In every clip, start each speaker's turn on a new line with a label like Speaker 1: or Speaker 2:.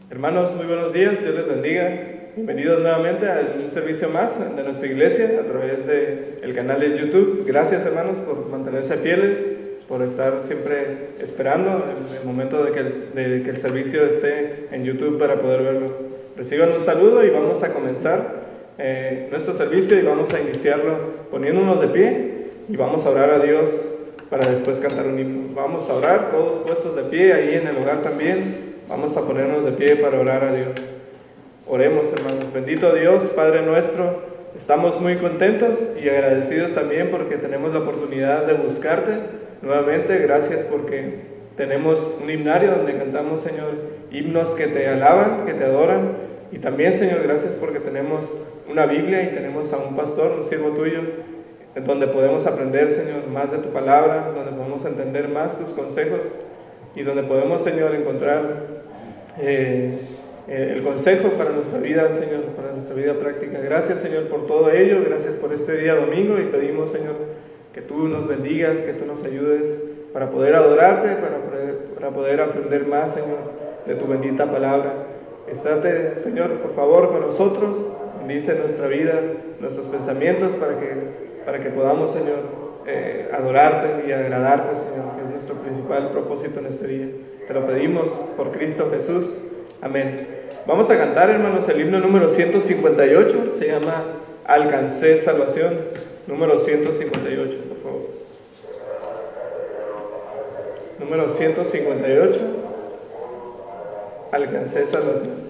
Speaker 1: Hermanos, muy buenos días, Dios les bendiga. Bienvenidos nuevamente a un servicio más de nuestra iglesia a través del canal de YouTube. Gracias, hermanos, por mantenerse fieles, por estar siempre esperando en el momento de que el servicio esté en YouTube para poder verlo. Reciban un saludo y vamos a comenzar nuestro servicio y vamos a iniciarlo poniéndonos de pie y vamos a orar a Dios para después cantar un himno. Vamos a orar todos puestos de pie, ahí en el hogar también. Vamos a ponernos de pie para orar a Dios. Oremos, hermanos. Bendito Dios, Padre nuestro, estamos muy contentos y agradecidos también porque tenemos la oportunidad de buscarte nuevamente. Gracias porque tenemos un himnario donde cantamos, Señor, himnos que te alaban, que te adoran. Y también, Señor, gracias porque tenemos una Biblia y tenemos a un pastor, un siervo tuyo, donde podemos aprender, Señor, más de tu palabra, donde podemos entender más tus consejos y donde podemos, Señor, encontrar el consejo para nuestra vida, Señor, para nuestra vida práctica. Gracias, Señor, por todo ello. Gracias por este día domingo y pedimos, Señor, que tú nos bendigas, que tú nos ayudes para poder adorarte, para poder aprender más, Señor, de tu bendita palabra. Estate, Señor, por favor, con nosotros. Bendice nuestra vida, nuestros pensamientos para que podamos, Señor, adorarte y agradarte, Señor, que es nuestro principal propósito en este día. Te lo pedimos por Cristo Jesús. Amén. Vamos a cantar, hermanos, el himno número 158. Se llama Alcancé Salvación. Número 158, por favor. Número 158. Alcancé Salvación.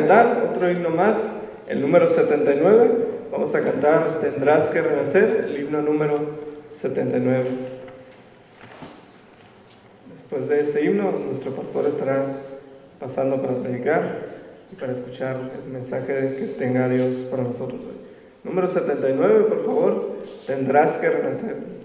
Speaker 1: cantar otro himno más, el número 79. Vamos a cantar Tendrás que renacer, el himno número 79. Después de este himno, nuestro pastor estará pasando para predicar y para escuchar el mensaje que tenga Dios para nosotros hoy. Número 79, por favor, Tendrás que renacer.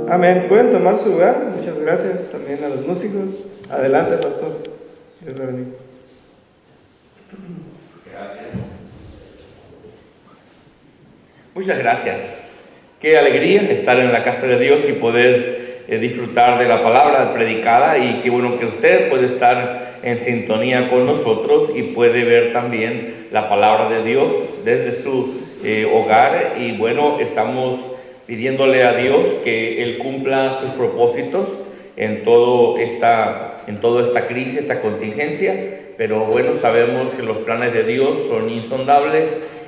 Speaker 1: Amén. Pueden tomar su lugar. Muchas gracias también a los músicos. Adelante, pastor. Dios le bendiga.
Speaker 2: Gracias. Muchas gracias. Qué alegría estar en la casa de Dios y poder disfrutar de la palabra predicada, y qué bueno que usted puede estar en sintonía con nosotros y puede ver también la palabra de Dios desde su hogar. Y bueno, estamos pidiéndole a Dios que Él cumpla sus propósitos en toda esta crisis, esta contingencia. Pero bueno, sabemos que los planes de Dios son insondables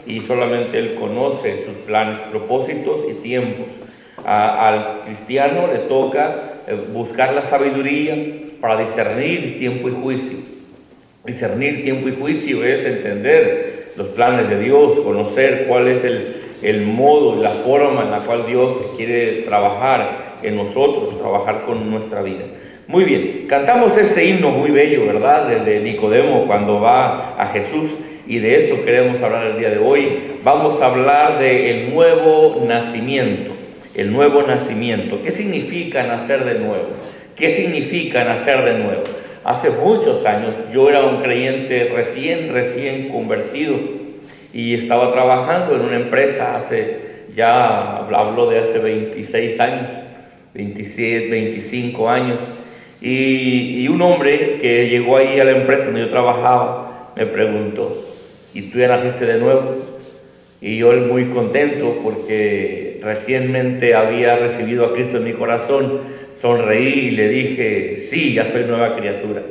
Speaker 2: y solamente Él conoce sus planes, propósitos y tiempos. Al cristiano le toca buscar la sabiduría para discernir tiempo y juicio. Discernir tiempo y juicio es entender los planes de Dios, conocer cuál es el modo y la forma en la cual Dios quiere trabajar en nosotros, trabajar con nuestra vida. Muy bien, cantamos ese himno muy bello, ¿verdad? De Nicodemo cuando va a Jesús, y de eso queremos hablar el día de hoy. Vamos a hablar del nuevo nacimiento. El nuevo nacimiento. ¿Qué significa nacer de nuevo? ¿Qué significa nacer de nuevo? Hace muchos años yo era un creyente recién convertido y estaba trabajando en una empresa hablo de hace 26 años, 27, 25 años, y un hombre que llegó ahí a la empresa donde yo trabajaba me preguntó: ¿y tú ya naciste de nuevo? Y yo muy contento porque recientemente había recibido a Cristo en mi corazón, sonreí y le dije: sí, ya soy nueva criatura.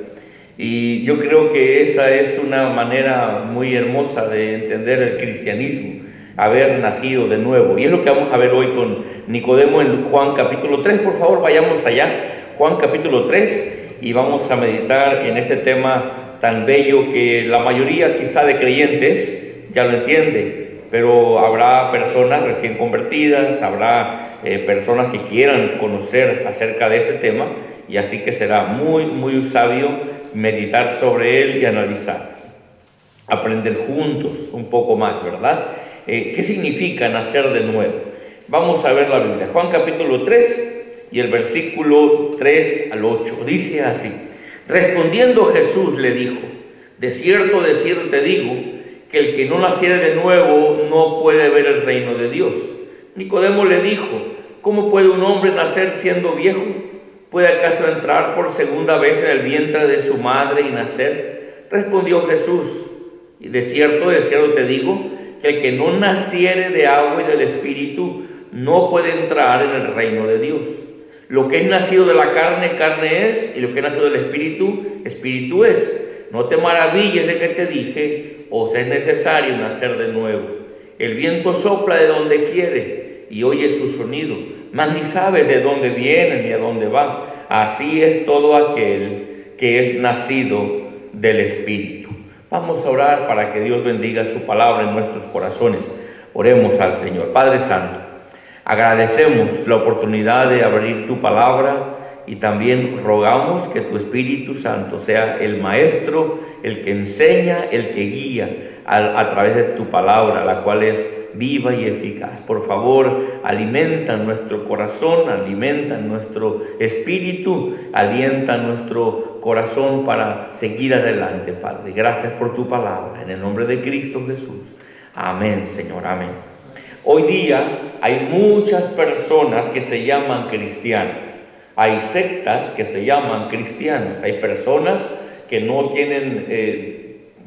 Speaker 2: Y yo creo que esa es una manera muy hermosa de entender el cristianismo, haber nacido de nuevo. Y es lo que vamos a ver hoy con Nicodemo en Juan capítulo 3. Por favor, vayamos allá, Juan capítulo 3, y vamos a meditar en este tema tan bello que la mayoría quizá de creyentes ya lo entiende, pero habrá personas recién convertidas, habrá personas que quieran conocer acerca de este tema, y así que será muy sabio meditar sobre él y analizar, aprender juntos un poco más, ¿verdad? ¿Qué significa nacer de nuevo? Vamos a ver la Biblia, Juan capítulo 3 y el versículo 3 al 8, dice así: respondiendo Jesús le dijo: de cierto te digo, que el que no naciere de nuevo no puede ver el reino de Dios. Nicodemo le dijo: ¿cómo puede un hombre nacer siendo viejo? ¿Puede acaso entrar por segunda vez en el vientre de su madre y nacer? Respondió Jesús: y de cierto te digo, que el que no naciere de agua y del Espíritu no puede entrar en el reino de Dios. Lo que es nacido de la carne, carne es, y lo que es nacido del Espíritu, Espíritu es. No te maravilles de que te dije: os es necesario nacer de nuevo. El viento sopla de donde quiere y oye su sonido, mas ni sabe de dónde viene ni a dónde va. Así es todo aquel que es nacido del Espíritu. Vamos a orar para que Dios bendiga su palabra en nuestros corazones. Oremos al Señor. Padre Santo, agradecemos la oportunidad de abrir tu palabra, y también rogamos que tu Espíritu Santo sea el maestro, el que enseña, el que guía a través de tu palabra, la cual es viva y eficaz. Por favor, alimenta nuestro corazón, alimenta nuestro espíritu, alienta nuestro corazón para seguir adelante, Padre. Gracias por tu palabra, en el nombre de Cristo Jesús. Amén, Señor, amén. Hoy día hay muchas personas que se llaman cristianos. Hay sectas que se llaman cristianos. Hay personas que no tienen,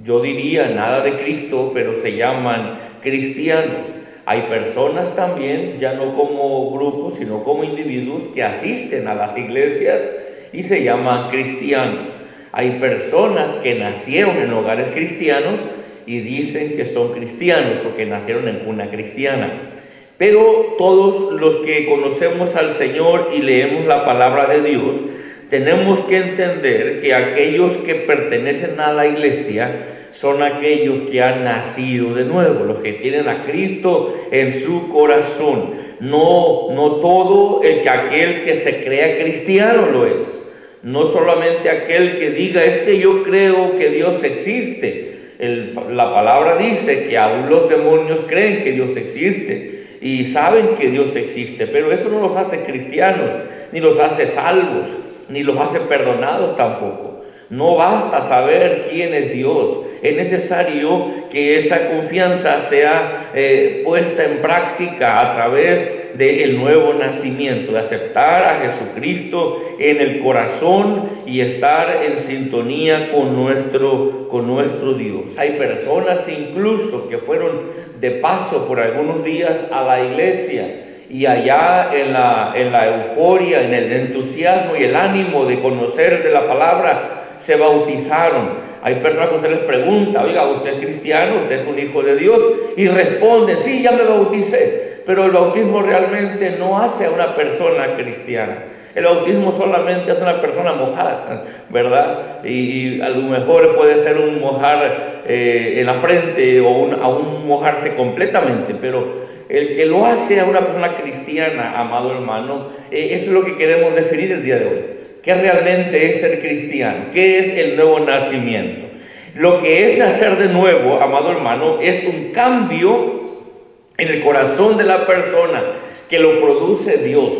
Speaker 2: yo diría, nada de Cristo, pero se llaman cristianos. Hay personas también, ya no como grupos, sino como individuos, que asisten a las iglesias y se llaman cristianos. Hay personas que nacieron en hogares cristianos y dicen que son cristianos porque nacieron en cuna cristiana. Pero todos los que conocemos al Señor y leemos la palabra de Dios, tenemos que entender que aquellos que pertenecen a la iglesia son aquellos que han nacido de nuevo, los que tienen a Cristo en su corazón. No todo aquel que se crea cristiano lo es. No solamente aquel que diga: es que yo creo que Dios existe. La palabra dice que aún los demonios creen que Dios existe y saben que Dios existe, pero eso no los hace cristianos, ni los hace salvos, ni los hace perdonados tampoco. No basta saber quién es Dios, es necesario que esa confianza sea puesta en práctica a través del nuevo nacimiento, de aceptar a Jesucristo en el corazón y estar en sintonía con nuestro Dios. Hay personas incluso que fueron de paso por algunos días a la iglesia, y allá en la euforia, en el entusiasmo y el ánimo de conocer de la palabra, se bautizaron. Hay personas que usted les pregunta: oiga, ¿usted es cristiano? ¿Usted es un hijo de Dios? Y responden: sí, ya me bauticé. Pero el bautismo realmente no hace a una persona cristiana. El bautismo solamente hace a una persona mojada, ¿verdad? Y a lo mejor puede ser un mojar en la frente o aún mojarse completamente, pero el que lo hace a una persona cristiana, amado hermano, eso es lo que queremos definir el día de hoy. ¿Qué realmente es ser cristiano? ¿Qué es el nuevo nacimiento? Lo que es nacer de nuevo, amado hermano, es un cambio en el corazón de la persona que lo produce Dios.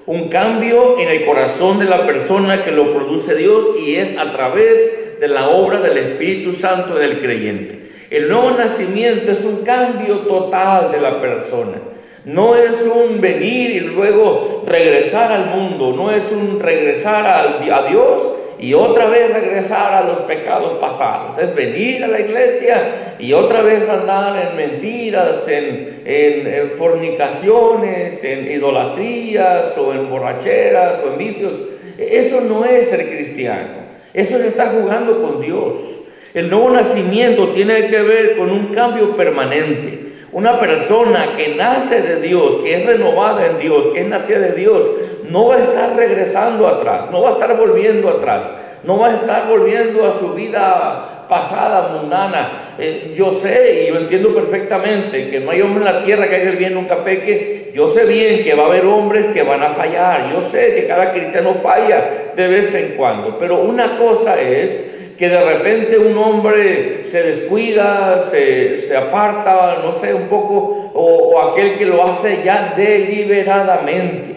Speaker 2: Un cambio en el corazón de la persona que lo produce Dios, y es a través de la obra del Espíritu Santo del creyente. El nuevo nacimiento es un cambio total de la persona. No es un venir y luego regresar al mundo, no es un regresar a Dios y otra vez regresar a los pecados pasados. Es venir a la iglesia y otra vez andar en mentiras, en fornicaciones, en idolatrías o en borracheras o en vicios. Eso no es ser cristiano, eso es estar jugando con Dios. El nuevo nacimiento tiene que ver con un cambio permanente. Una persona que nace de Dios, que es renovada en Dios, que es nacida de Dios, no va a estar regresando atrás, no va a estar volviendo atrás, no va a estar volviendo a su vida pasada, mundana. Yo sé y yo entiendo perfectamente que no hay hombre en la tierra que haga el bien nunca peque. Yo sé bien que va a haber hombres que van a fallar. Yo sé que cada cristiano falla de vez en cuando. Pero una cosa es que de repente un hombre se descuida, se aparta, no sé, un poco, o aquel que lo hace ya deliberadamente.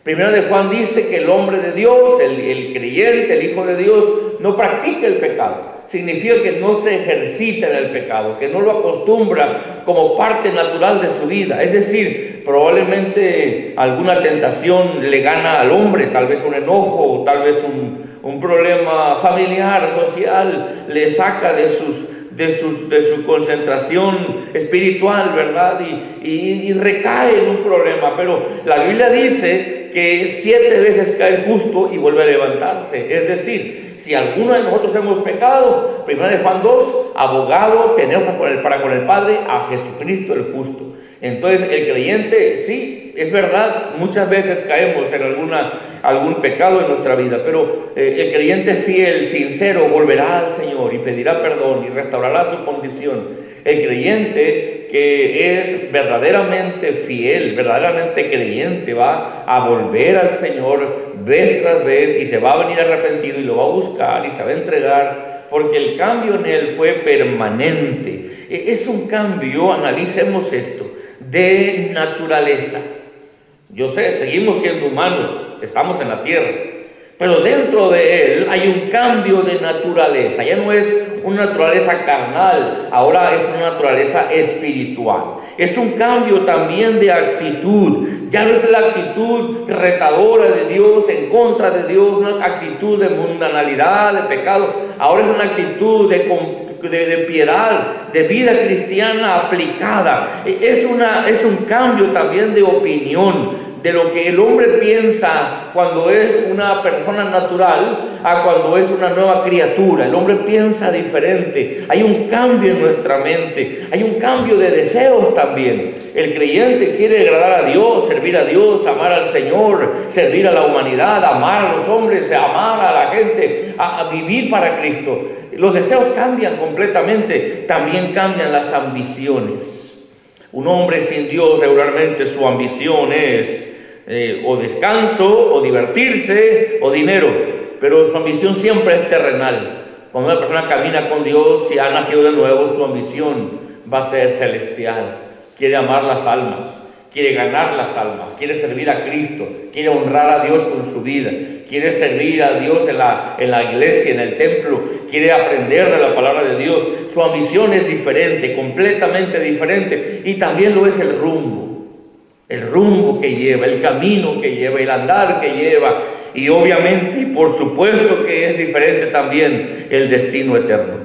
Speaker 2: Primero de Juan dice que el hombre de Dios, el creyente, el Hijo de Dios, no practica el pecado. Significa que no se ejercita en el pecado, que no lo acostumbra como parte natural de su vida. Es decir, probablemente alguna tentación le gana al hombre, tal vez un enojo, tal vez un problema familiar, social, le saca de su concentración espiritual, ¿verdad? Y recae en un problema. Pero la Biblia dice que 7 veces cae el justo y vuelve a levantarse. Es decir, si alguno de nosotros hemos pecado, 1 de Juan 2, abogado tenemos para con el Padre a Jesucristo el justo. Entonces el creyente, sí, es verdad, muchas veces caemos en algún pecado en nuestra vida, pero el creyente fiel, sincero, volverá al Señor y pedirá perdón y restaurará su condición. El creyente que es verdaderamente fiel, verdaderamente creyente, va a volver al Señor vez tras vez y se va a venir arrepentido y lo va a buscar y se va a entregar, porque el cambio en él fue permanente. Es un cambio, analicemos esto, de naturaleza. Yo sé, seguimos siendo humanos, estamos en la tierra, pero dentro de él hay un cambio de naturaleza. Ya no es una naturaleza carnal, ahora es una naturaleza espiritual. Es un cambio también de actitud. Ya no es la actitud retadora de Dios, en contra de Dios, una actitud de mundanalidad, de pecado. Ahora es una actitud de piedad, de vida cristiana aplicada. Es un cambio también de opinión, de lo que el hombre piensa cuando es una persona natural a cuando es una nueva criatura. El hombre piensa diferente. Hay un cambio en nuestra mente, hay un cambio de deseos también. El creyente quiere agradar a Dios, servir a Dios, amar al Señor, servir a la humanidad, amar a los hombres, amar a la gente, a vivir para Cristo. Los deseos cambian completamente, también cambian las ambiciones. Un hombre sin Dios regularmente su ambición es o descanso, o divertirse, o dinero, pero su ambición siempre es terrenal. Cuando una persona camina con Dios y ha nacido de nuevo, su ambición va a ser celestial. Quiere amar las almas, quiere ganar las almas, quiere servir a Cristo, quiere honrar a Dios con su vida, quiere servir a Dios en la iglesia, en el templo, quiere aprender de la palabra de Dios. Su ambición es diferente, completamente diferente, y también lo es el rumbo que lleva, el camino que lleva, el andar que lleva, y obviamente y por supuesto que es diferente también el destino eterno.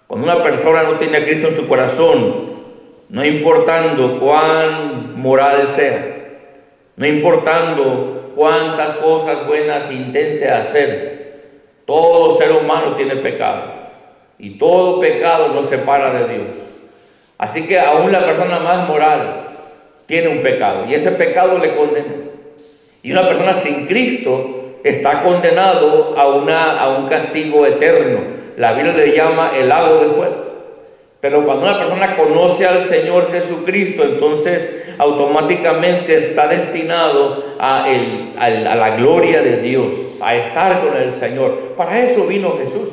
Speaker 2: Cuando una persona no tiene a Cristo en su corazón, no importando cuán moral sea, no importando cuántas cosas buenas intente hacer, todo ser humano tiene pecado, y todo pecado nos separa de Dios. Así que aún la persona más moral tiene un pecado, y ese pecado le condena. Y una persona sin Cristo está condenado a un castigo eterno. La Biblia le llama el lago de fuego. Pero cuando una persona conoce al Señor Jesucristo, entonces automáticamente está destinado a la gloria de Dios, a estar con el Señor. Para eso vino Jesús,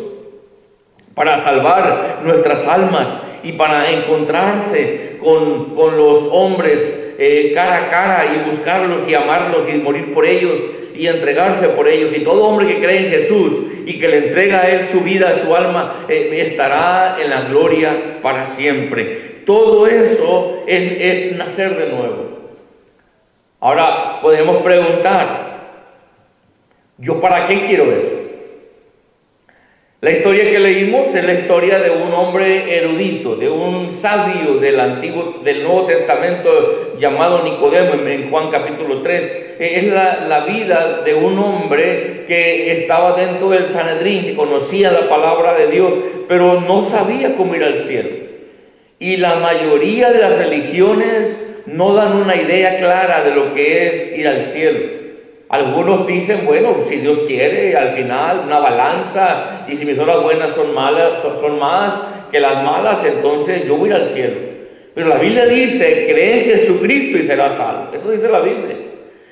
Speaker 2: para salvar nuestras almas y para encontrarse con los hombres cara a cara y buscarlos y amarlos y morir por ellos y entregarse por ellos. Y todo hombre que cree en Jesús y que le entrega a Él su vida, su alma, estará en la gloria para siempre. Todo eso es nacer de nuevo. Ahora podemos preguntar, ¿yo para qué quiero eso? La historia que leímos es la historia de un hombre erudito, de un sabio del Nuevo Testamento llamado Nicodemo en Juan capítulo 3. Es la vida de un hombre que estaba dentro del Sanedrín, que conocía la palabra de Dios, pero no sabía cómo ir al cielo. Y la mayoría de las religiones no dan una idea clara de lo que es ir al cielo. Algunos dicen, bueno, si Dios quiere, al final una balanza, y si mis obras buenas son más que las malas, entonces yo voy al cielo. Pero la Biblia dice, cree en Jesucristo y serás salvo. Eso dice la Biblia.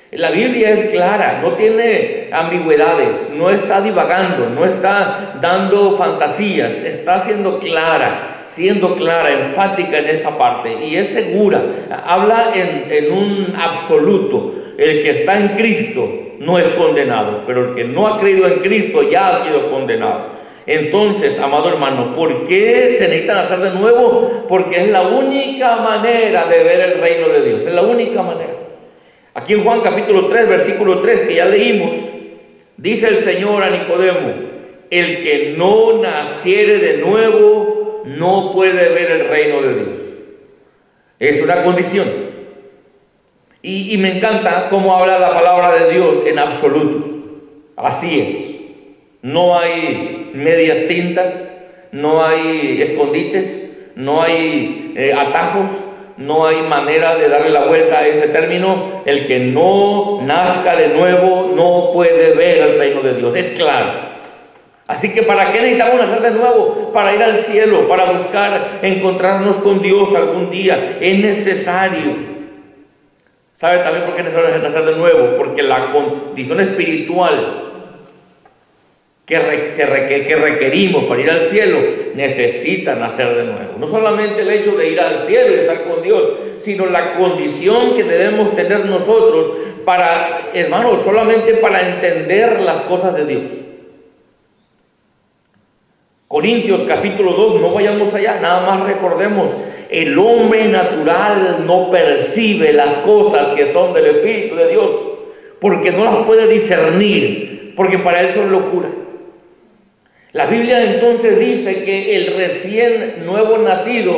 Speaker 2: La Biblia es clara, no tiene ambigüedades, no está divagando, no está dando fantasías, está siendo clara, enfática en esa parte, y es segura, habla en un absoluto. El que está en Cristo no es condenado, pero el que no ha creído en Cristo ya ha sido condenado. Entonces, amado hermano, ¿por qué se necesita nacer de nuevo? Porque es la única manera de ver el reino de Dios, es la única manera. Aquí en Juan capítulo 3, versículo 3, que ya leímos, dice el Señor a Nicodemo, el que no naciere de nuevo no puede ver el reino de Dios. Es una condición. Y me encanta cómo habla la palabra de Dios en absolutos. Así es. No hay medias tintas, no hay escondites, no hay atajos, no hay manera de darle la vuelta a ese término. El que no nazca de nuevo no puede ver el reino de Dios. Es claro. Así que ¿para qué necesitamos nacer de nuevo? Para ir al cielo, para buscar encontrarnos con Dios algún día. Es necesario. ¿Sabe también por qué es necesario nacer de nuevo? Porque la condición espiritual que requerimos para ir al cielo necesita nacer de nuevo. No solamente el hecho de ir al cielo y estar con Dios, sino la condición que debemos tener nosotros para, hermanos, solamente para entender las cosas de Dios. Corintios capítulo 2, no vayamos allá, nada más recordemos, el hombre natural no percibe las cosas que son del Espíritu de Dios, porque no las puede discernir, porque para él son locura. La Biblia entonces dice que el recién nuevo nacido,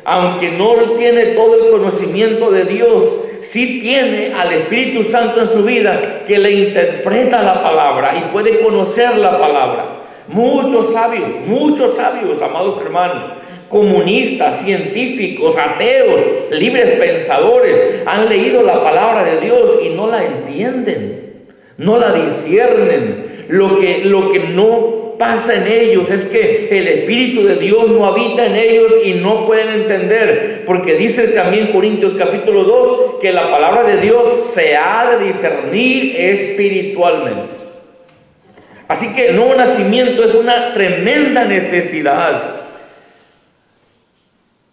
Speaker 2: aunque no tiene todo el conocimiento de Dios, sí tiene al Espíritu Santo en su vida que le interpreta la palabra y puede conocer la palabra. Muchos sabios, amados hermanos, comunistas, científicos, ateos, libres pensadores, han leído la palabra de Dios y no la entienden, no la disciernen. Lo que no pasa en ellos es que el Espíritu de Dios no habita en ellos y no pueden entender, porque dice también Corintios capítulo 2 que la palabra de Dios se ha de discernir espiritualmente. Así que el nuevo nacimiento es una tremenda necesidad.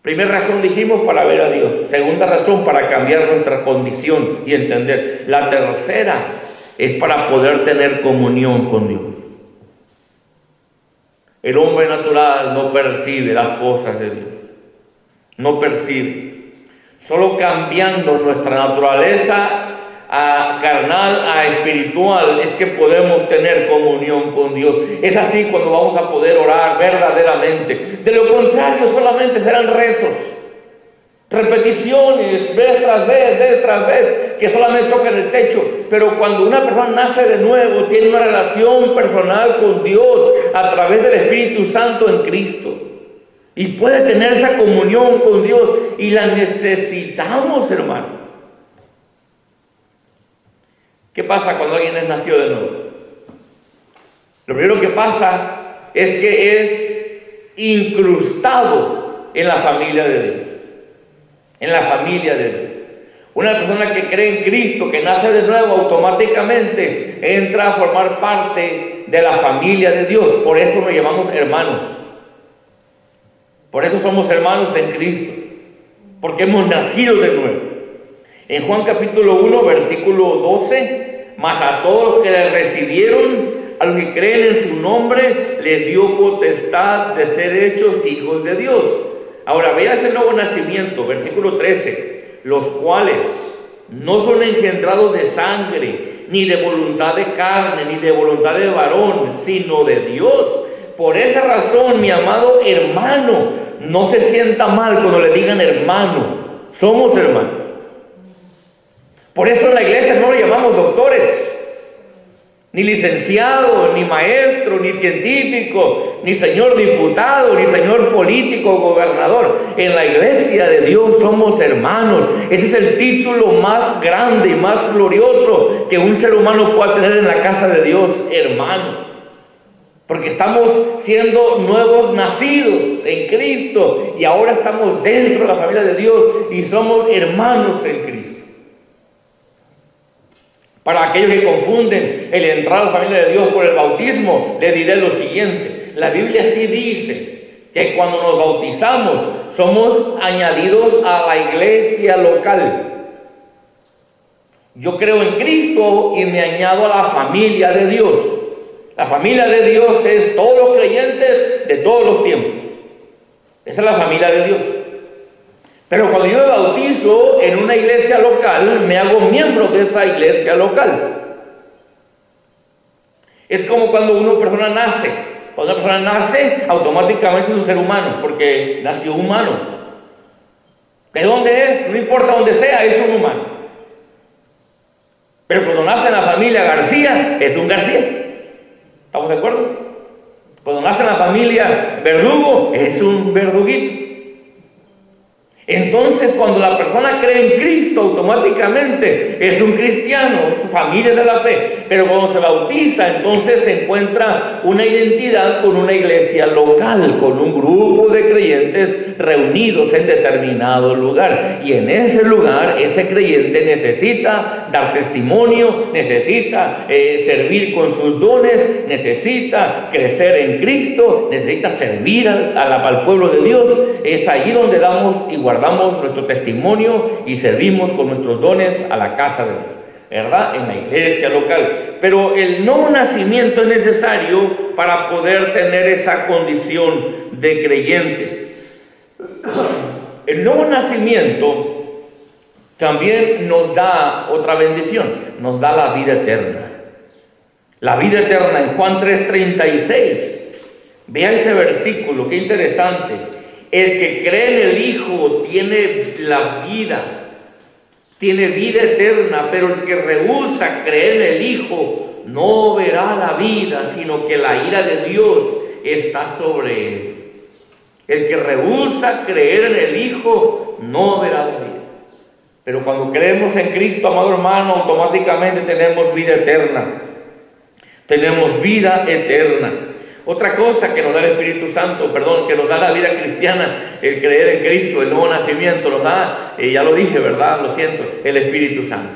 Speaker 2: Primera razón dijimos, para ver a Dios. Segunda razón, para cambiar nuestra condición y entender. La tercera es para poder tener comunión con Dios. El hombre natural no percibe las cosas de Dios. No percibe. Solo cambiando nuestra naturaleza carnal a espiritual es que podemos tener comunión con Dios. Es así cuando vamos a poder orar verdaderamente. De lo contrario, solamente serán rezos, repeticiones, vez tras vez, que solamente tocan el techo. Pero cuando una persona nace de nuevo, tiene una relación personal con Dios a través del Espíritu Santo en Cristo, y puede tener esa comunión con Dios, y la necesitamos, hermanos. ¿Qué pasa cuando alguien es nacido de nuevo? Lo primero que pasa es que es incrustado en la familia de Dios. En la familia de Dios. Una persona que cree en Cristo, que nace de nuevo, automáticamente entra a formar parte de la familia de Dios. Por eso nos llamamos hermanos. Por eso somos hermanos en Cristo. Porque hemos nacido de nuevo. En Juan capítulo 1, versículo 12, mas a todos los que le recibieron, a los que creen en su nombre, les dio potestad de ser hechos hijos de Dios. Ahora vea ese nuevo nacimiento, versículo 13, los cuales no son engendrados de sangre, ni de voluntad de carne, ni de voluntad de varón, sino de Dios. Por esa razón, mi amado hermano, no se sienta mal cuando le digan hermano. Somos hermanos. Por eso en la iglesia no le llamamos doctores, ni licenciado, ni maestro, ni científico, ni señor diputado, ni señor político o gobernador. En la iglesia de Dios somos hermanos. Ese es el título más grande y más glorioso que un ser humano pueda tener en la casa de Dios, hermano. Porque estamos siendo nuevos nacidos en Cristo y ahora estamos dentro de la familia de Dios y somos hermanos en Cristo. Para aquellos que confunden el entrar a la familia de Dios por el bautismo, les diré lo siguiente. La Biblia sí dice que cuando nos bautizamos somos añadidos a la iglesia local. Yo creo en Cristo y me añado a la familia de Dios. La familia de Dios es todos los creyentes de todos los tiempos. Esa es la familia de Dios. Pero cuando yo me bautizo en una iglesia local, me hago miembro de esa iglesia local. Es como cuando una persona nace. Cuando una persona nace, automáticamente es un ser humano, porque nació humano. ¿De dónde es? No importa dónde sea, es un humano. Pero cuando nace en la familia García, es un García. ¿Estamos de acuerdo? Cuando nace en la familia Verdugo, es un verduguito. Entonces, cuando la persona cree en Cristo, automáticamente es un cristiano, es familia de la fe. Pero cuando se bautiza, entonces se encuentra una identidad con una iglesia local, con un grupo de creyentes reunidos en determinado lugar. Y en ese lugar, ese creyente necesita dar testimonio, necesita servir con sus dones, necesita crecer en Cristo, necesita servir al pueblo de Dios. Es allí donde damos y guardamos nuestro testimonio y servimos con nuestros dones a la casa de Dios, ¿verdad? En la iglesia local. Pero el nuevo nacimiento es necesario para poder tener esa condición de creyentes. El nuevo nacimiento también nos da otra bendición, nos da la vida eterna. La vida eterna en Juan 3:36. Vea ese versículo, qué interesante. El que cree en el Hijo tiene la vida, tiene vida eterna, pero el que rehúsa creer en el Hijo no verá la vida, sino que la ira de Dios está sobre él. El que rehúsa creer en el Hijo no verá la vida. Pero cuando creemos en Cristo, amado hermano, automáticamente tenemos vida eterna. Tenemos vida eterna. Otra cosa que nos da el Espíritu Santo, que nos da la vida cristiana, el creer en Cristo, el nuevo nacimiento, nos da, ya lo dije, ¿verdad? Lo siento, el Espíritu Santo.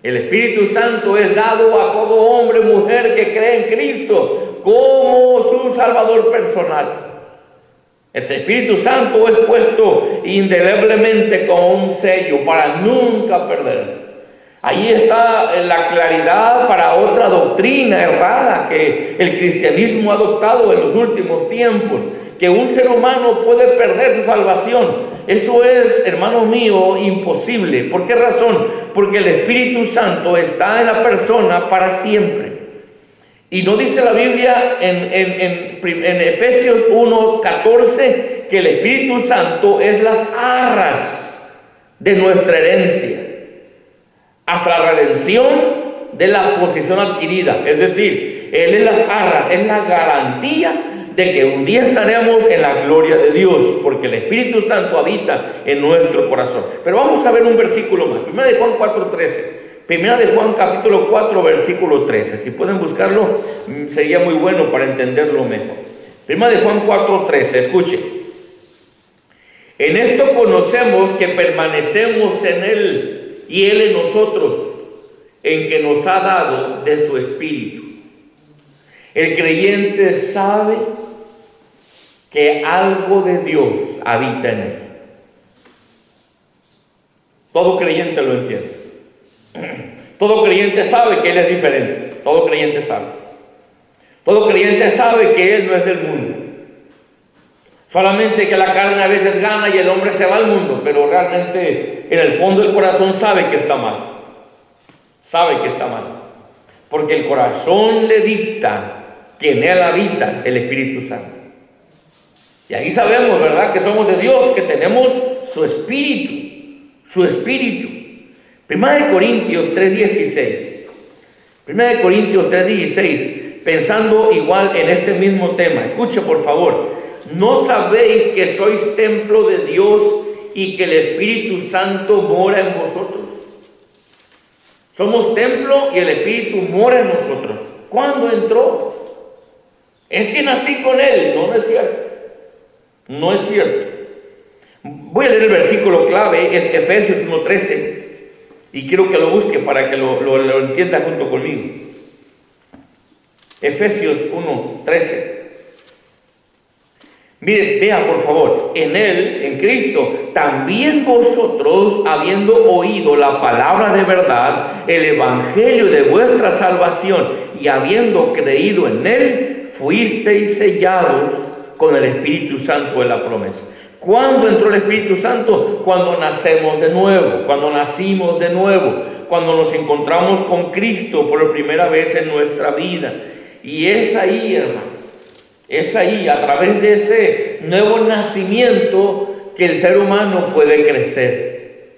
Speaker 2: El Espíritu Santo es dado a todo hombre, mujer que cree en Cristo como su Salvador personal. El Espíritu Santo es puesto indeleblemente como un sello para nunca perderse. Ahí está la claridad para otra doctrina errada que el cristianismo ha adoptado en los últimos tiempos, que un ser humano puede perder su salvación. Eso es, hermano mío, imposible. ¿Por qué razón? Porque el Espíritu Santo está en la persona para siempre. Y no dice la Biblia en Efesios 1:14 que el Espíritu Santo es las arras de nuestra herencia hasta la redención de la posesión adquirida. Es decir, Él es las arras, es la garantía de que un día estaremos en la gloria de Dios, porque el Espíritu Santo habita en nuestro corazón. Pero vamos a ver un versículo más. Primera de Juan 4:13. Primera de Juan capítulo 4, versículo 13. Si pueden buscarlo, sería muy bueno para entenderlo mejor. Primera de Juan 4:13. Escuche. En esto conocemos que permanecemos en Él y Él en nosotros, en que nos ha dado de su Espíritu. El creyente sabe que algo de Dios habita en él. Todo creyente lo entiende. Todo creyente sabe que Él es diferente. Todo creyente sabe. Todo creyente sabe que Él no es del mundo. Solamente que la carne a veces gana y el hombre se va al mundo, pero realmente en el fondo del corazón sabe que está mal. Sabe que está mal. Porque el corazón le dicta que en Él habita el Espíritu Santo. Y ahí sabemos, ¿verdad?, que somos de Dios, que tenemos su Espíritu. Su Espíritu. 1 Corintios 3:16. 1 Corintios 3:16. Pensando igual en este mismo tema. Escuche, por favor. ¿No sabéis que sois templo de Dios y que el Espíritu Santo mora en vosotros? Somos templo y el Espíritu mora en nosotros. ¿Cuándo entró? Es que nací con Él. No, no es cierto. No es cierto. Voy a leer el versículo clave, es Efesios 1:13, y quiero que lo busque para que lo entienda junto conmigo. Efesios 1:13. Miren, vea por favor, en Él, en Cristo, también vosotros, habiendo oído la palabra de verdad, el evangelio de vuestra salvación, y habiendo creído en Él, fuisteis sellados con el Espíritu Santo de la promesa. ¿Cuándo entró el Espíritu Santo? Cuando nacemos de nuevo, cuando nacimos de nuevo, cuando nos encontramos con Cristo por primera vez en nuestra vida. Y es ahí, hermano. Es ahí, a través de ese nuevo nacimiento, que el ser humano puede crecer.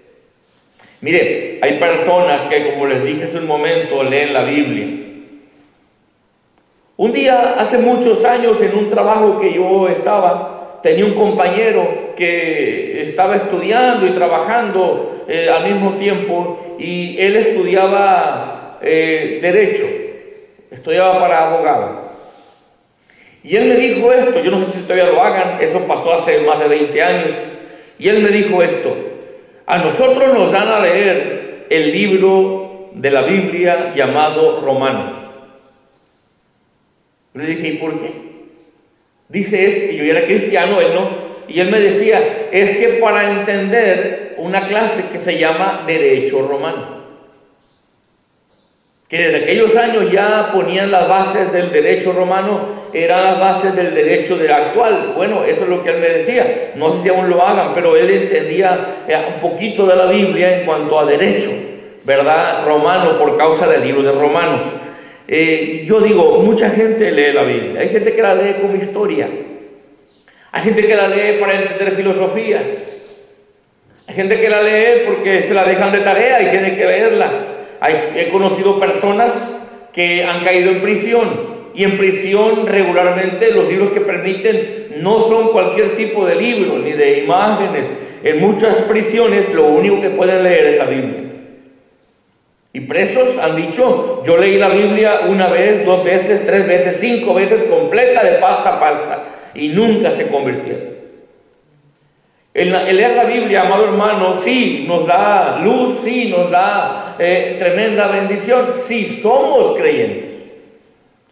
Speaker 2: Mire, hay personas que, como les dije hace un momento, leen la Biblia. Un día, hace muchos años, en un trabajo que yo estaba, tenía un compañero que estaba estudiando y trabajando al mismo tiempo, y él estudiaba Derecho, estudiaba para abogado. Y él me dijo esto, yo no sé si todavía lo hagan, eso pasó hace más de 20 años, y él me dijo esto: a nosotros nos dan a leer el libro de la Biblia llamado Romanos. Yo le dije, ¿y por qué? Dice, es que yo era cristiano, él no, y él me decía, es que para entender una clase que se llama Derecho Romano, que desde aquellos años ya ponían las bases del derecho romano, eran las bases del derecho del actual. Bueno, eso es lo que él me decía. No sé si aún lo hagan, pero él entendía un poquito de la Biblia en cuanto a derecho, ¿verdad? Romano, por causa del libro de Romanos. Yo digo, mucha gente lee la Biblia. Hay gente que la lee como historia. Hay gente que la lee para entender filosofías. Hay gente que la lee porque se la dejan de tarea y tiene que leerla. He conocido personas que han caído en prisión, y en prisión regularmente los libros que permiten no son cualquier tipo de libro ni de imágenes. En muchas prisiones lo único que pueden leer es la Biblia. Y presos han dicho, yo leí la Biblia una vez, 2 veces, 3 veces, 5 veces, completa de pasta a pasta, y nunca se convirtieron. El leer la Biblia, amado hermano, sí nos da luz, sí nos da tremenda bendición, si somos creyentes,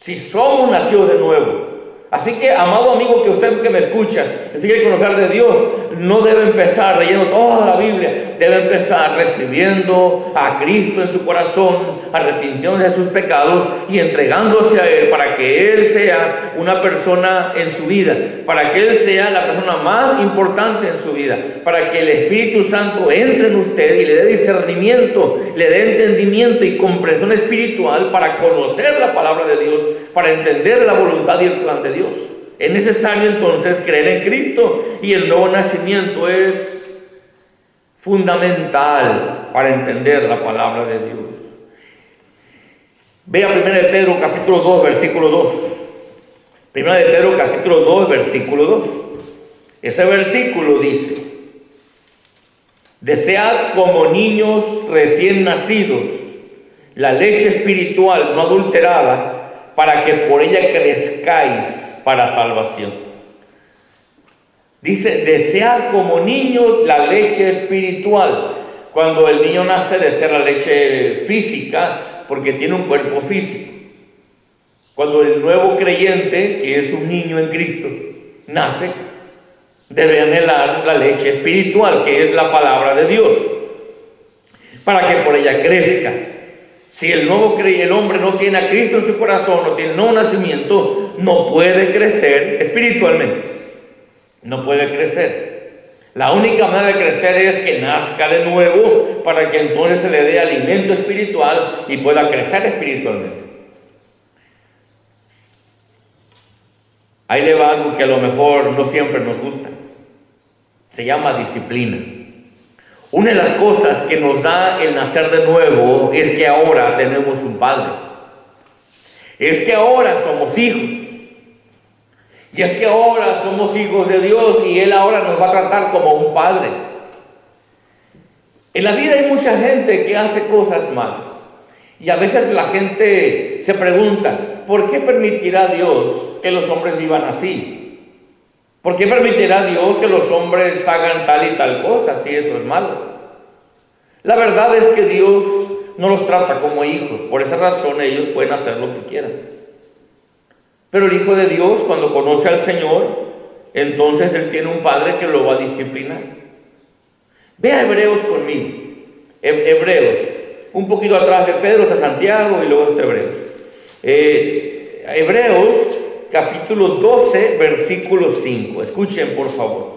Speaker 2: si somos nacidos de nuevo. Así que, amado amigo, que usted que me escucha, que quiere conocer de Dios, no debe empezar leyendo toda la Biblia, debe empezar recibiendo a Cristo en su corazón, arrepintiéndose de sus pecados y entregándose a Él para que Él sea una persona en su vida, para que Él sea la persona más importante en su vida, para que el Espíritu Santo entre en usted y le dé discernimiento, le dé entendimiento y comprensión espiritual para conocer la palabra de Dios, para entender la voluntad y el plan de Dios. Es necesario entonces creer en Cristo, y el nuevo nacimiento es fundamental para entender la palabra de Dios. Vea 1 de Pedro capítulo 2 versículo 2. 1 de Pedro capítulo 2 versículo 2. Ese versículo dice: desead como niños recién nacidos la leche espiritual no adulterada, para que por ella crezcáis para salvación. Dice, desear como niños la leche espiritual. Cuando el niño nace, desea la leche física porque tiene un cuerpo físico. Cuando el nuevo creyente, que es un niño en Cristo, nace, debe anhelar la leche espiritual, que es la palabra de Dios, para que por ella crezca. Si el hombre no tiene a Cristo en su corazón, no tiene nuevo nacimiento, no puede crecer espiritualmente. No puede crecer. La única manera de crecer es que nazca de nuevo, para que entonces se le dé alimento espiritual y pueda crecer espiritualmente. Ahí le va algo que a lo mejor no siempre nos gusta. Se llama disciplina. Una de las cosas que nos da el nacer de nuevo es que ahora tenemos un padre. Es que ahora somos hijos. Y es que ahora somos hijos de Dios y Él ahora nos va a tratar como un padre. En la vida hay mucha gente que hace cosas malas. Y a veces la gente se pregunta, ¿por qué permitirá Dios que los hombres vivan así? ¿Por qué permitirá Dios que los hombres hagan tal y tal cosa si eso es malo? La verdad es que Dios no los trata como hijos. Por esa razón ellos pueden hacer lo que quieran. Pero el Hijo de Dios, cuando conoce al Señor, entonces Él tiene un Padre que lo va a disciplinar. Ve a Hebreos conmigo. Hebreos. Un poquito atrás de Pedro está Santiago y luego está Hebreos. Hebreos, capítulo 12, versículo 5. Escuchen, por favor.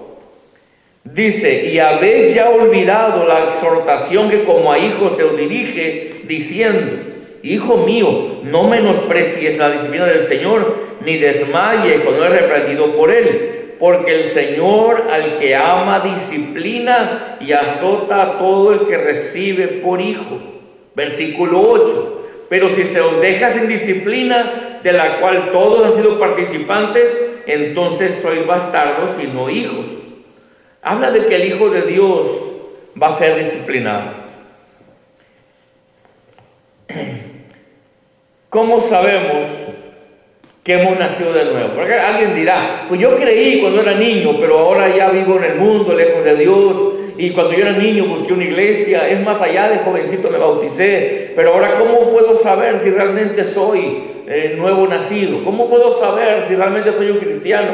Speaker 2: Dice, y habéis ya olvidado la exhortación que como a hijos se os dirige, diciendo, Hijo mío, no menosprecies la disciplina del Señor, ni desmayes cuando es reprendido por Él, porque el Señor al que ama disciplina y azota a todo el que recibe por hijo. Versículo 8. Pero si se os deja sin disciplina, de la cual todos han sido participantes, entonces sois bastardos y no hijos. Habla de que el Hijo de Dios va a ser disciplinado. ¿Cómo sabemos que hemos nacido de nuevo? Porque alguien dirá, pues yo creí cuando era niño, pero ahora ya vivo en el mundo, lejos de Dios, y cuando yo era niño busqué una iglesia, es más, allá de jovencito me bauticé, pero ahora ¿cómo puedo saber si realmente soy nuevo nacido? ¿Cómo puedo saber si realmente soy un cristiano?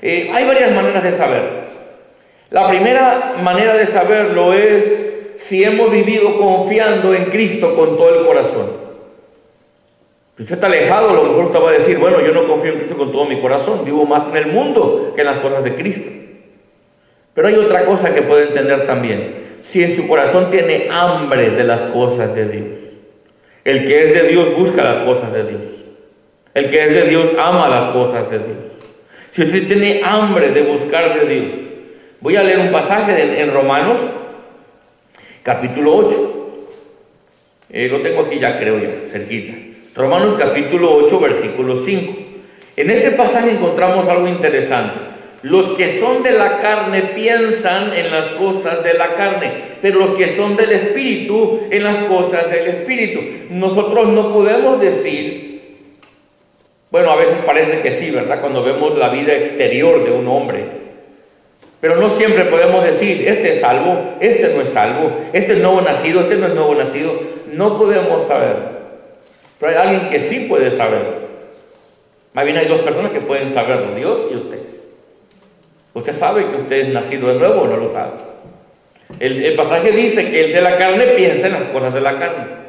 Speaker 2: Hay varias maneras de saber. La primera manera de saberlo es si hemos vivido confiando en Cristo con todo el corazón. Si usted está alejado, a lo mejor usted va a decir, bueno, yo no confío en Cristo con todo mi corazón, vivo más en el mundo que en las cosas de Cristo. Pero hay otra cosa que puede entender también. Si en su corazón tiene hambre de las cosas de Dios. El que es de Dios busca las cosas de Dios. El que es de Dios ama las cosas de Dios. Si usted tiene hambre de buscar de Dios. Voy a leer un pasaje en Romanos, capítulo 8. Lo tengo aquí ya, creo ya, cerquita. Romanos capítulo 8, versículo 5. En ese pasaje encontramos algo interesante. Los que son de la carne piensan en las cosas de la carne, pero los que son del Espíritu en las cosas del Espíritu. Nosotros no podemos decir, bueno, a veces parece que sí, ¿verdad? Cuando vemos la vida exterior de un hombre. Pero no siempre podemos decir, este es salvo, este no es salvo, este es nuevo nacido, este no es nuevo nacido. No podemos saber. Pero hay alguien que sí puede saber. Más bien hay dos personas que pueden saberlo, Dios y usted. Usted sabe que usted es nacido de nuevo o no lo sabe. El pasaje dice que el de la carne piensa en las cosas de la carne.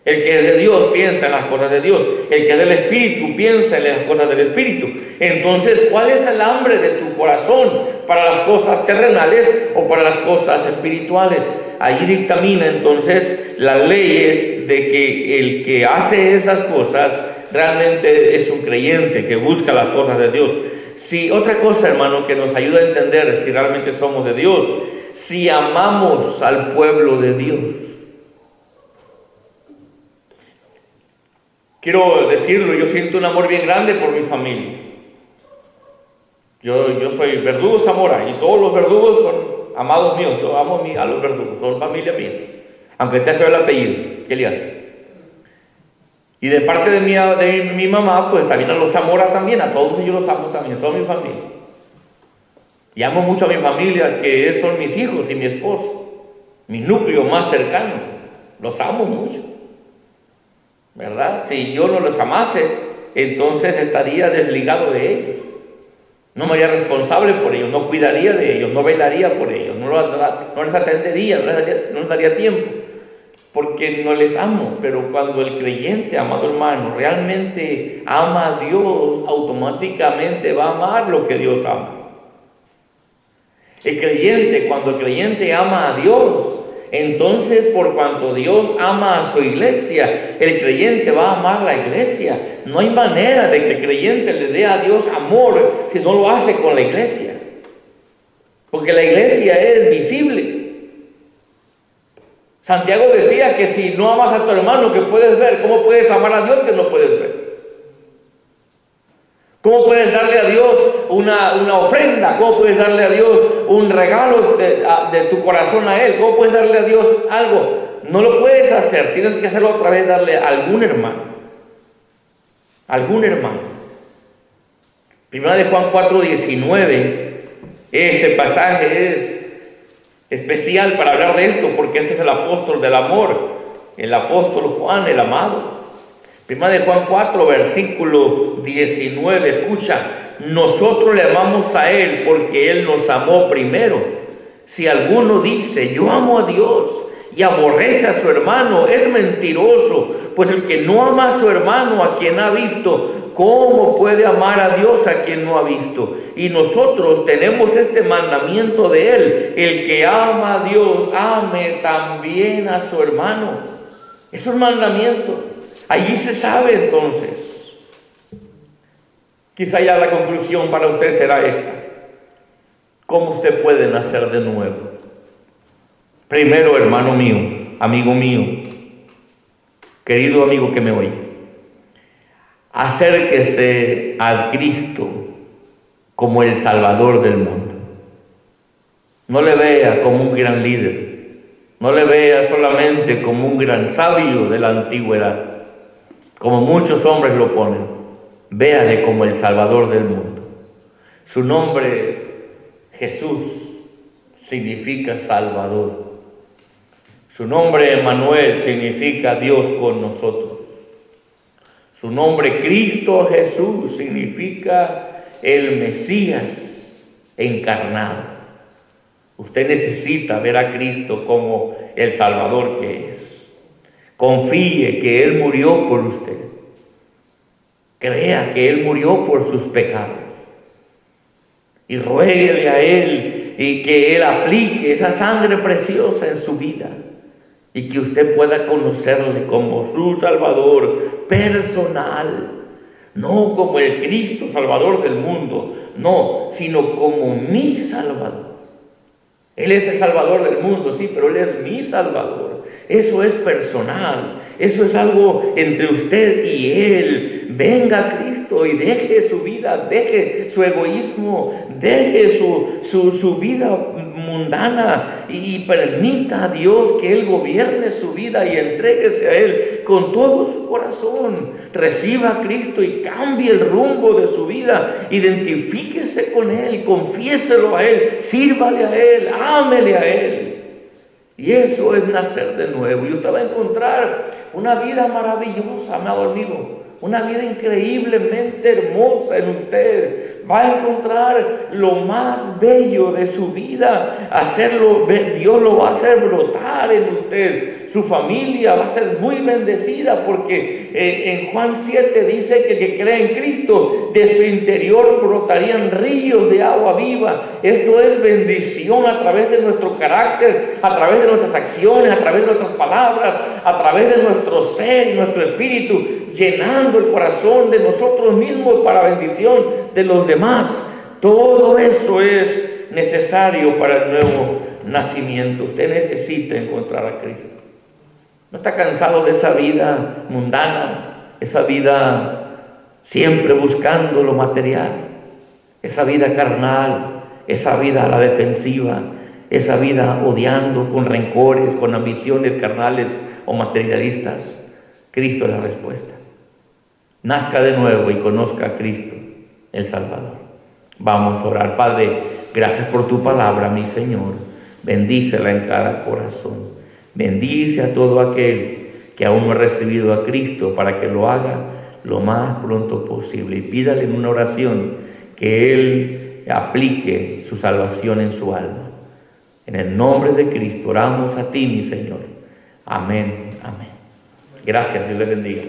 Speaker 2: El que es de Dios piensa en las cosas de Dios. El que es del Espíritu piensa en las cosas del Espíritu. Entonces, ¿cuál es el hambre de tu corazón para las cosas terrenales o para las cosas espirituales? Allí dictamina entonces las leyes de que el que hace esas cosas realmente es un creyente que busca las cosas de Dios. Si otra cosa, hermano, que nos ayuda a entender si realmente somos de Dios, si amamos al pueblo de Dios. Quiero decirlo, yo siento un amor bien grande por mi familia. Yo soy verdugo Zamora y todos los verdugos son amados míos. Yo amo a los verdugos, son familia mía. Aunque esté feo el apellido, ¿qué le hace? Y de parte de mi mamá, pues también a los Zamora también, a todos ellos los amo también, a toda mi familia. Y amo mucho a mi familia, que son mis hijos y mi esposo, mi núcleo más cercano. Los amo mucho, ¿verdad? Si yo no los amase, entonces estaría desligado de ellos. No me haría responsable por ellos, no cuidaría de ellos, no velaría por ellos, no les atendería, no les daría tiempo, porque no les amo. Pero cuando el creyente, amado hermano, realmente ama a Dios, automáticamente va a amar lo que Dios ama. Cuando el creyente ama a Dios, entonces por cuanto Dios ama a su iglesia, el creyente va a amar la iglesia. No hay manera de que el creyente le dé a Dios amor si no lo hace con la iglesia, porque la iglesia es visible. Santiago decía que si no amas a tu hermano que puedes ver, ¿cómo puedes amar a Dios que no puedes ver? ¿Cómo puedes darle a Dios una ofrenda? ¿Cómo puedes darle a Dios un regalo de tu corazón a Él? ¿Cómo puedes darle a Dios algo? No lo puedes hacer, tienes que hacerlo otra vez, darle a algún hermano. Algún hermano. Primera de Juan 4:19, ese pasaje es especial para hablar de esto, porque ese es el apóstol del amor, el apóstol Juan, el amado. Primera de Juan 4, versículo 19, escucha: nosotros le amamos a Él porque Él nos amó primero. Si alguno dice, yo amo a Dios, y aborrece a su hermano, es mentiroso, pues el que no ama a su hermano, a quien ha visto, ¿cómo puede amar a Dios a quien no ha visto? Y nosotros tenemos este mandamiento de Él: el que ama a Dios, ame también a su hermano. Es un mandamiento. Allí se sabe entonces. Quizá ya la conclusión para usted será esta: ¿cómo usted puede nacer de nuevo? Primero, hermano mío, amigo mío, querido amigo que me oye, acérquese a Cristo como el Salvador del mundo. No le vea como un gran líder, no le vea solamente como un gran sabio de la antigüedad, como muchos hombres lo ponen. Véale como el Salvador del mundo. Su nombre, Jesús, significa Salvador. Su nombre, Emmanuel, significa Dios con nosotros. Su nombre, Cristo Jesús, significa el Mesías encarnado. Usted necesita ver a Cristo como el Salvador que es. Confíe que Él murió por usted. Crea que Él murió por sus pecados. Y ruéguele a Él y que Él aplique esa sangre preciosa en su vida. Y que usted pueda conocerle como su Salvador personal. No como el Cristo Salvador del mundo, no, sino como mi Salvador. Él es el Salvador del mundo, sí, pero Él es mi Salvador. Eso es personal, eso es algo entre usted y Él. Venga a Cristo y deje su vida, deje su egoísmo, deje su vida mundana y permita a Dios que Él gobierne su vida y entréguese a Él con todo su corazón. Reciba a Cristo y cambie el rumbo de su vida. Identifíquese con Él, confiéselo a Él, sírvale a Él, ámele a Él. Y eso es nacer de nuevo. Y usted va a encontrar una vida maravillosa, amado amigo. Una vida increíblemente hermosa en usted. Va a encontrar lo más bello de su vida. Dios lo va a hacer brotar en usted. Su familia va a ser muy bendecida porque en Juan 7 dice que el que cree en Cristo, de su interior brotarían ríos de agua viva. Esto es bendición a través de nuestro carácter, a través de nuestras acciones, a través de nuestras palabras, a través de nuestro ser y nuestro espíritu, llenando el corazón de nosotros mismos para bendición de los demás. Todo eso es necesario para el nuevo nacimiento. Usted necesita encontrar a Cristo. ¿No está cansado de esa vida mundana, esa vida siempre buscando lo material, esa vida carnal, esa vida a la defensiva, esa vida odiando con rencores, con ambiciones carnales o materialistas? Cristo es la respuesta. Nazca de nuevo y conozca a Cristo, el Salvador. Vamos a orar. Padre, Gracias por tu palabra, mi Señor. Bendícela en cada corazón. Bendice a todo aquel que aún no ha recibido a Cristo para que lo haga lo más pronto posible. Y pídale en una oración que Él aplique su salvación en su alma. En el nombre de Cristo oramos a ti, mi Señor. Amén, amén. Gracias, Dios le bendiga.